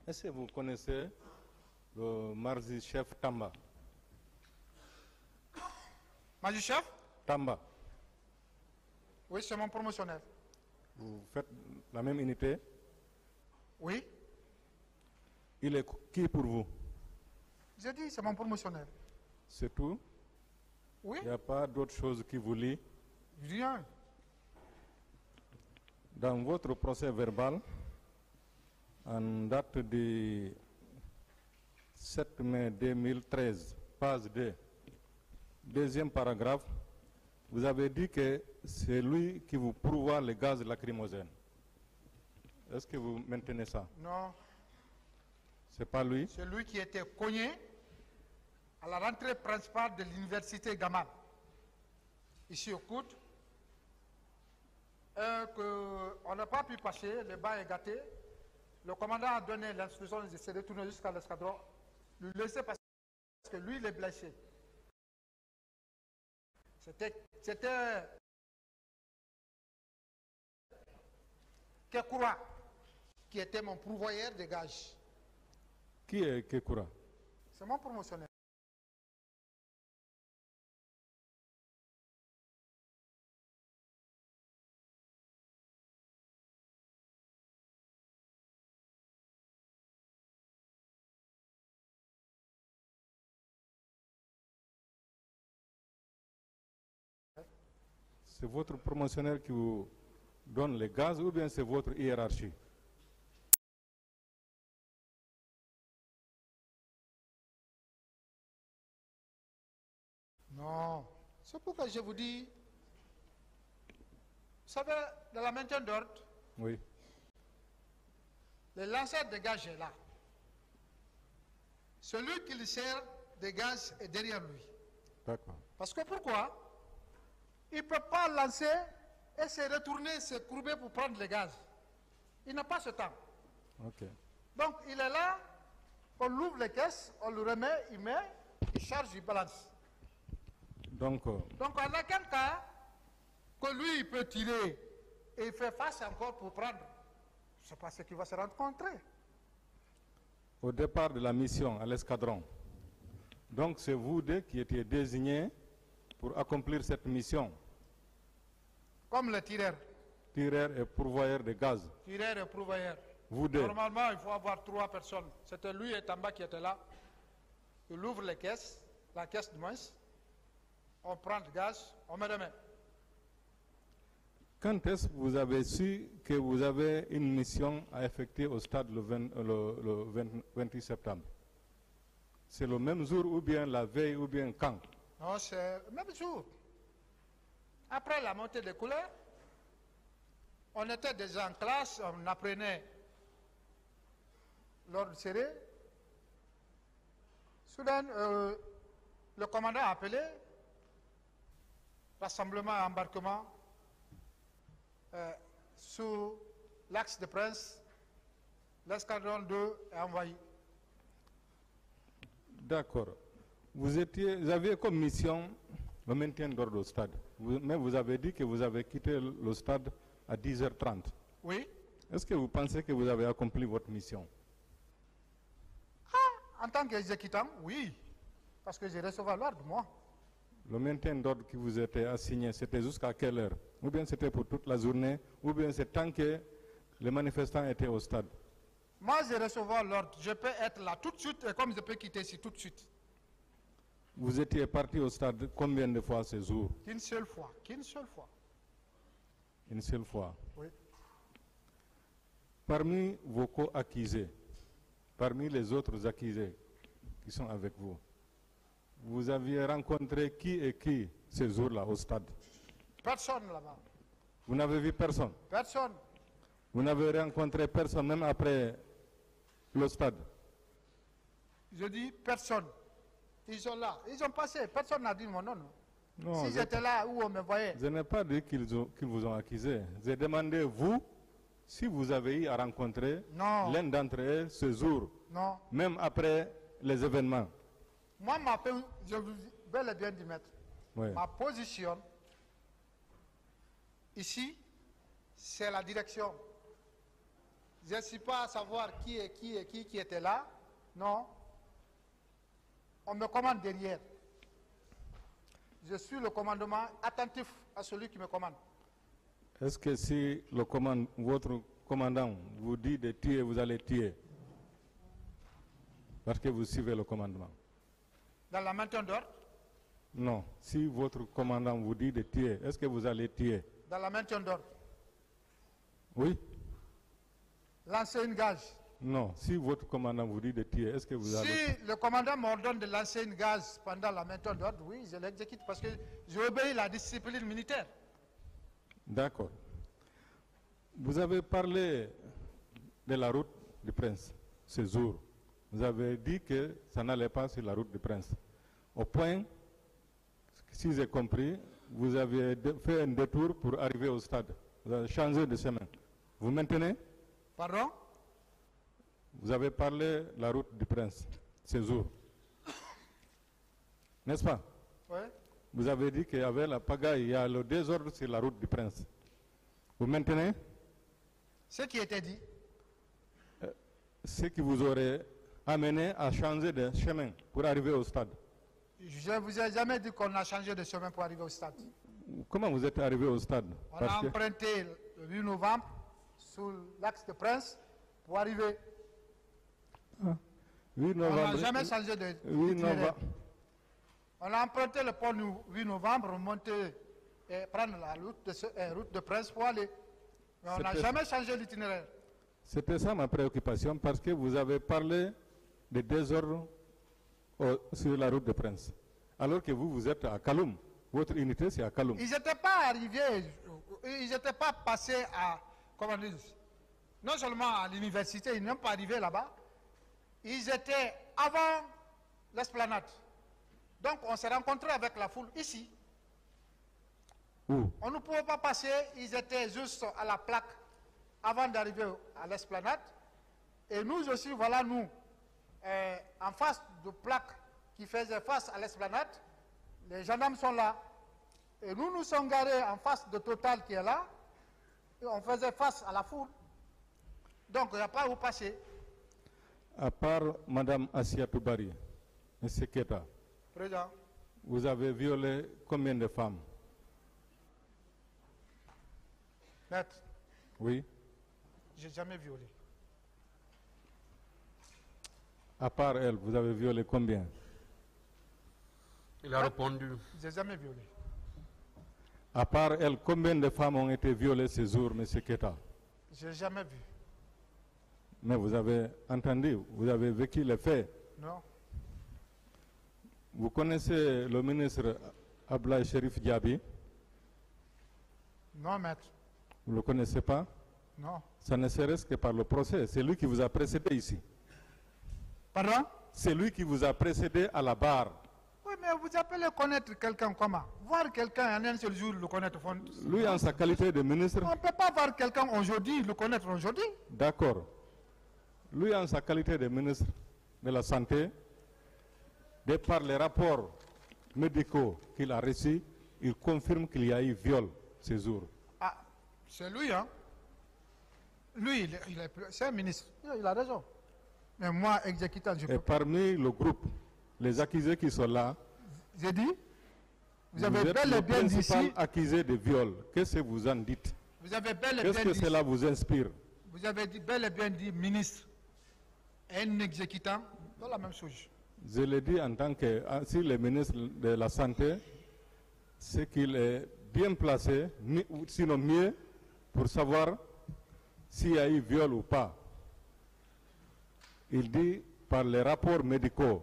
Est-ce que vous connaissez le marzi-chef Tamba? Marzi-chef? Tamba. Oui, c'est mon promotionnaire. Vous faites la même unité? Oui. Il est qui pour vous? J'ai dit, c'est mon promotionnaire. C'est tout? Oui. Il n'y a pas d'autre chose qui vous lie? Rien. Dans votre procès verbal, en date du 7 mai 2013, page 2, deuxième paragraphe, vous avez dit que c'est lui qui vous prouva les gaz lacrymogènes. Est-ce que vous maintenez ça? Non. C'est pas lui? C'est lui qui était cogné à la rentrée principale de l'université Gamal, ici au Coude, qu'on n'a pas pu passer, le bas est gâté. Le commandant a donné l'instruction de se retourner jusqu'à l'escadron, lui laisser passer parce que lui, il est blessé. C'était Kekura qui était mon pourvoyeur de gages. Qui est Kekura? C'est mon promotionnaire. C'est votre promotionnaire qui vous donne les gaz ou bien c'est votre hiérarchie? Non. C'est pourquoi je vous dis, vous savez, dans la maintien d'ordre, Oui. le lanceur de gaz est là. Celui qui lui sert de gaz est derrière lui. D'accord. Parce que pourquoi? Il ne peut pas lancer et se retourner, se courber pour prendre le gaz. Il n'a pas ce temps. Ok. Donc il est là, on l'ouvre les caisses, on le remet, il met, il charge, il balance. Donc, en aucun cas, que lui, il peut tirer et il fait face encore pour prendre. Je ne sais pas ce qu'il va se rencontrer. au départ de la mission à l'escadron, donc c'est vous deux qui étiez désignés pour accomplir cette mission. Comme le tireur. Tireur et pourvoyeur de gaz. Tireur et pourvoyeur. Vous deux. Normalement, il faut avoir 3 personnes. C'était lui et Tamba qui étaient là. Il ouvre les caisses, la caisse de moins. On prend le gaz, on met les mains. Quand est-ce que vous avez su que vous avez une mission à effectuer au stade le 28 septembre? C'est le même jour ou bien la veille ou bien quand? Non, c'est le même jour. Après la montée des couleurs, on était déjà en classe, on apprenait l'ordre serré. Soudain, le commandant a appelé, rassemblement et embarquement sous l'axe de Prince, l'escadron 2 est envoyé. D'accord. Vous aviez comme mission le maintien d'ordre au stade. Mais vous avez dit que vous avez quitté le stade à 10h30. Oui. Est-ce que vous pensez que vous avez accompli votre mission? Ah, en tant qu'exécutant, oui. Parce que j'ai reçu l'ordre, moi. Le maintien d'ordre qui vous était assigné, c'était jusqu'à quelle heure? Ou bien c'était pour toute la journée? Ou bien c'est tant que les manifestants étaient au stade? Moi, j'ai reçu l'ordre. Je peux être là tout de suite et comme je peux quitter ici tout de suite. Vous étiez parti au stade combien de fois ce jour? Qu'une seule fois. Qu'une seule fois. Une seule fois. Oui. Parmi vos co-accusés, parmi les autres accusés qui sont avec vous, vous aviez rencontré qui et qui ce jour-là au stade? Personne là-bas. Vous n'avez vu personne? Personne. Vous n'avez rencontré personne même après le stade? Je dis personne. Ils sont là. Ils ont passé. Personne n'a dit mon nom. Non, si j'étais là où on me voyait. Je n'ai pas dit qu'ils vous ont accusé. J'ai demandé, vous, si vous avez eu à rencontrer l'un d'entre eux ce jour, non. Même après les événements. Moi, je vous bel et bien d'y mettre. Oui. Ma position, ici, c'est la direction. Je ne suis pas à savoir qui était là. Non. On me commande derrière. Je suis le commandement attentif à celui qui me commande. Est-ce que si votre commandant vous dit de tuer, vous allez tuer? Parce que vous suivez le commandement. Dans la maintien d'ordre? Non. Si votre commandant vous dit de tuer, est-ce que vous allez tuer? Dans la maintien d'ordre. Oui? Lancer une gage. Non. Si votre commandant vous dit de tuer, est-ce que vous allez... Si le commandant m'ordonne de lancer une gage pendant la maintien d'ordre, oui, je l'exécute parce que j'obéis la discipline militaire. D'accord. Vous avez parlé de la route du Prince ce jour. Vous avez dit que ça n'allait pas sur la route du Prince. Au point, si j'ai compris, vous avez fait un détour pour arriver au stade. Vous avez changé de chemin. Vous maintenez? Pardon? Vous avez parlé de la route du Prince ce jour. N'est-ce pas? Oui. Vous avez dit qu'il y avait la pagaille, il y a le désordre sur la route du Prince. Vous maintenez? Ce qui était dit. Ce qui vous aurait amené à changer de chemin pour arriver au stade. Je ne vous ai jamais dit qu'on a changé de chemin pour arriver au stade. Comment vous êtes arrivé au stade? On a emprunté le 8 novembre sur l'axe de Prince pour arriver. 8 novembre. On n'a jamais changé de 8 novembre. On a emprunté le pont 8 novembre, remonter et prendre la route de Prince pour aller. Mais on n'a jamais changé l'itinéraire. C'était ça ma préoccupation parce que vous avez parlé de désordre sur la route de Prince. Alors que vous êtes à Kaloum. Votre unité, c'est à Kaloum. Ils n'étaient pas arrivés, ils n'étaient pas passés à, comment dire, non seulement à l'université, ils n'ont pas arrivé là-bas. Ils étaient avant l'esplanade. Donc on s'est rencontrés avec la foule ici. Où? On ne pouvait pas passer, ils étaient juste à la plaque avant d'arriver à l'esplanade. Et nous aussi, voilà nous, en face de plaque qui faisait face à l'esplanade, les gendarmes sont là. Et nous nous sommes garés en face de Total qui est là. Et on faisait face à la foule. Donc il n'y a pas où passer. À part Mme Assia Toubari, M. Keta, Président. vous avez violé combien de femmes? Maître. Oui. Je n'ai jamais violé. À part elle, vous avez violé combien? Il a répondu. Je n'ai jamais violé. À part elle, combien de femmes ont été violées ce jour, M. Keta? Je n'ai jamais vu. Mais vous avez entendu, vous avez vécu les faits. Non. Vous connaissez le ministre Ablaye Cherif Diaby? Non, maître. Vous ne le connaissez pas? Non. Ça ne serait-ce que par le procès. C'est lui qui vous a précédé ici. Pardon? C'est lui qui vous a précédé à la barre. Oui, mais vous appelez connaître quelqu'un comment? Voir quelqu'un en un seul jour, le connaître. Lui, en sa qualité de ministre. On ne peut pas voir quelqu'un aujourd'hui, le connaître aujourd'hui. D'accord. Lui, en sa qualité de ministre de la Santé, de par les rapports médicaux qu'il a reçus, il confirme qu'il y a eu viol ce jour. Ah, c'est lui, hein? Lui, c'est un ministre. Il a raison. Mais moi, exécutant, je peux Et pas. parmi le groupe, les accusés qui sont là, J'ai dit, vous vous avez êtes bel et le bien dit principal ici, accusé de viol. Qu'est-ce que vous en dites? vous avez bel et Qu'est-ce bien que dit, cela vous inspire? vous avez dit bel et bien dit ministre et un exécutant, c'est la même chose. Je l'ai dit en tant que, si le ministre de la Santé, c'est qu'il est bien placé, sinon mieux, pour savoir s'il y a eu viol ou pas. Il dit, par les rapports médicaux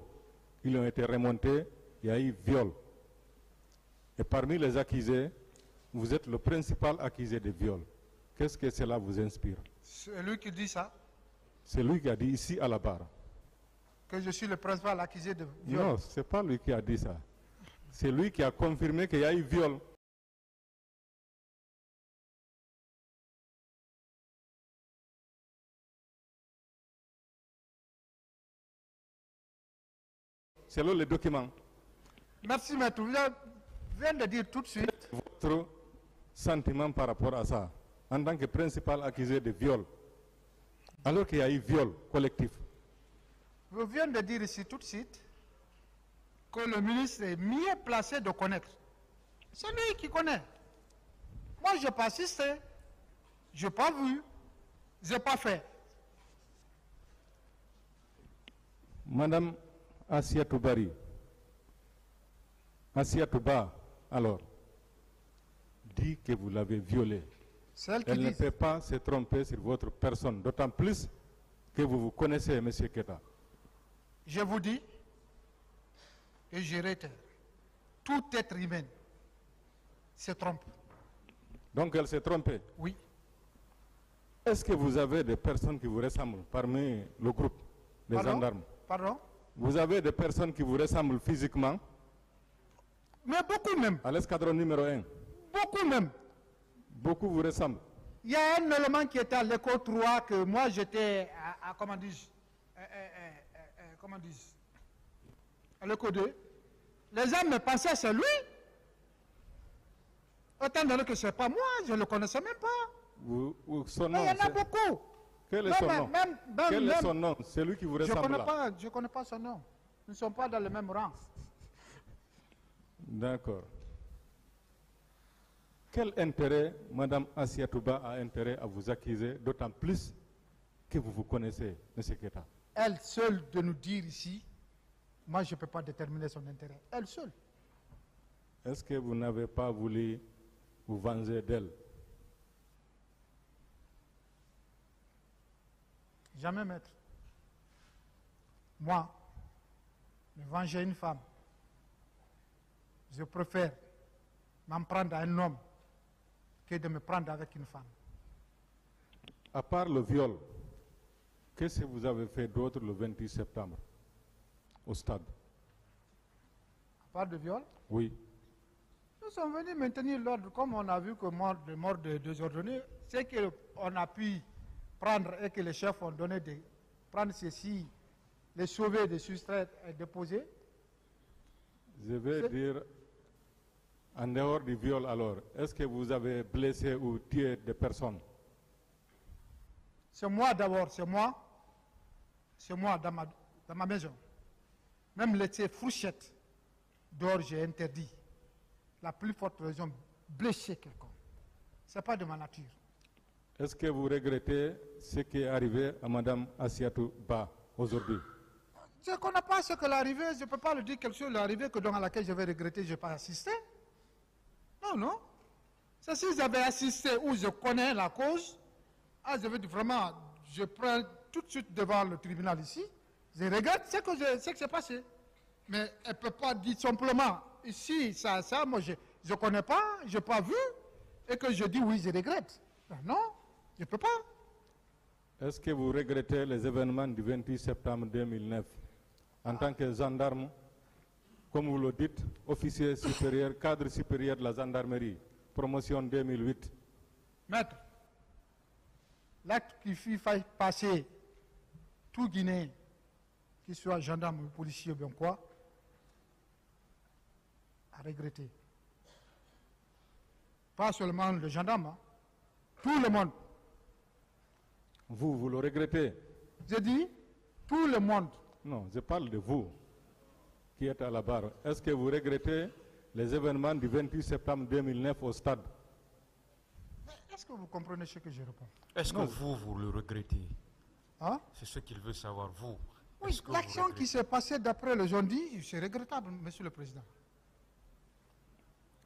qui ont été remontés, il y a eu viol. Et parmi les accusés, vous êtes le principal accusé de viol. Qu'est-ce que cela vous inspire? C'est lui qui dit ça, C'est lui qui a dit ici à la barre. que je suis le principal accusé de viol. Non, ce n'est pas lui qui a dit ça. C'est lui qui a confirmé qu'il y a eu viol. Selon les documents, Merci, maître. Vous venez de dire tout de suite. votre sentiment par rapport à ça, en tant que principal accusé de viol. Alors qu'il y a eu viol collectif. Je viens de dire ici tout de suite que le ministre est mieux placé de connaître. C'est lui qui connaît. Moi, je n'ai pas assisté, je n'ai pas vu, je n'ai pas fait. Madame Assiatou Bari, Assiatou Ba, alors, dit que vous l'avez violée. Elle ne peut pas se tromper sur votre personne, d'autant plus que vous connaissez M. Keita. Je vous dis, et je réitère, tout être humain se trompe. Donc elle s'est trompée. Oui. Est-ce que vous avez des personnes qui vous ressemblent parmi le groupe des gendarmes? Pardon? Vous avez des personnes qui vous ressemblent physiquement? Mais beaucoup même. À l'escadron numéro 1. Beaucoup même. Beaucoup vous ressemblent. Il y a un élément qui était à l'école 3 que moi j'étais à comment dis-je, à l'école 2. Les gens me pensaient c'est lui. Autant donné que ce n'est pas moi, je ne le connaissais même pas. Son nom, il y en a beaucoup. Quel est son nom? Quel est son nom? C'est lui qui vous ressemble là. Je ne connais pas son nom. Nous ne sommes pas dans le même rang. D'accord. Quel intérêt, Madame Assiatou Ba a intérêt à vous accuser, d'autant plus que vous connaissez, M. Keita? Elle seule de nous dire ici, moi je ne peux pas déterminer son intérêt. Elle seule. Est-ce que vous n'avez pas voulu vous venger d'elle? Jamais, maître. Moi, me venger une femme, je préfère m'en prendre à un homme que de me prendre avec une femme. À part le viol, qu'est-ce que vous avez fait d'autre le 28 septembre au stade? À part le viol? Oui. Nous sommes venus maintenir l'ordre, comme on a vu que les morts de désordonnés, c'est qu'on a pu prendre et que les chefs ont donné de prendre ceci, les sauver, de soustraire et déposer. Je vais dire, en dehors du viol alors, est-ce que vous avez blessé ou tué des personnes? C'est moi d'abord, c'est moi dans ma maison. Même les fourchettes dehors, j'ai interdit. La plus forte raison, blesser quelqu'un. Ce n'est pas de ma nature. Est-ce que vous regrettez ce qui est arrivé à Mme Assiatou Ba aujourd'hui? Je ne connais pas ce qui est arrivé, je ne peux pas le dire quelque chose qui est arrivé que à laquelle je vais regretter, je n'ai pas assisté. Non, non. C'est si j'avais assisté ou je connais la cause, je vais dire vraiment, je prends tout de suite devant le tribunal ici, je regrette ce qui s'est passé. Mais elle ne peut pas dire simplement, ici, ça, moi je ne connais pas, je n'ai pas vu, et que je dis oui, je regrette. Ben non, je ne peux pas. Est-ce que vous regrettez les événements du 28 septembre 2009 en tant que gendarme, comme vous le dites, officier supérieur, cadre supérieur de la gendarmerie, promotion 2008? Maître, l'acte qui fit passer tout Guinéen, qu'il soit gendarme ou policier ou bien quoi, à regretter. Pas seulement le gendarme, hein, tout le monde. Vous le regrettez? Je dis tout le monde. Non, je parle de vous qui êtes à la barre. Est-ce que vous regrettez les événements du 28 septembre 2009 au stade? Est-ce que vous comprenez ce que je réponds? Est-ce que vous le regrettez? Hein? C'est ce qu'il veut savoir, vous. Oui, l'action qui s'est passée d'après le journée, c'est regrettable, Monsieur le Président.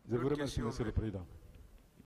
Je vous remercie, Monsieur le Président.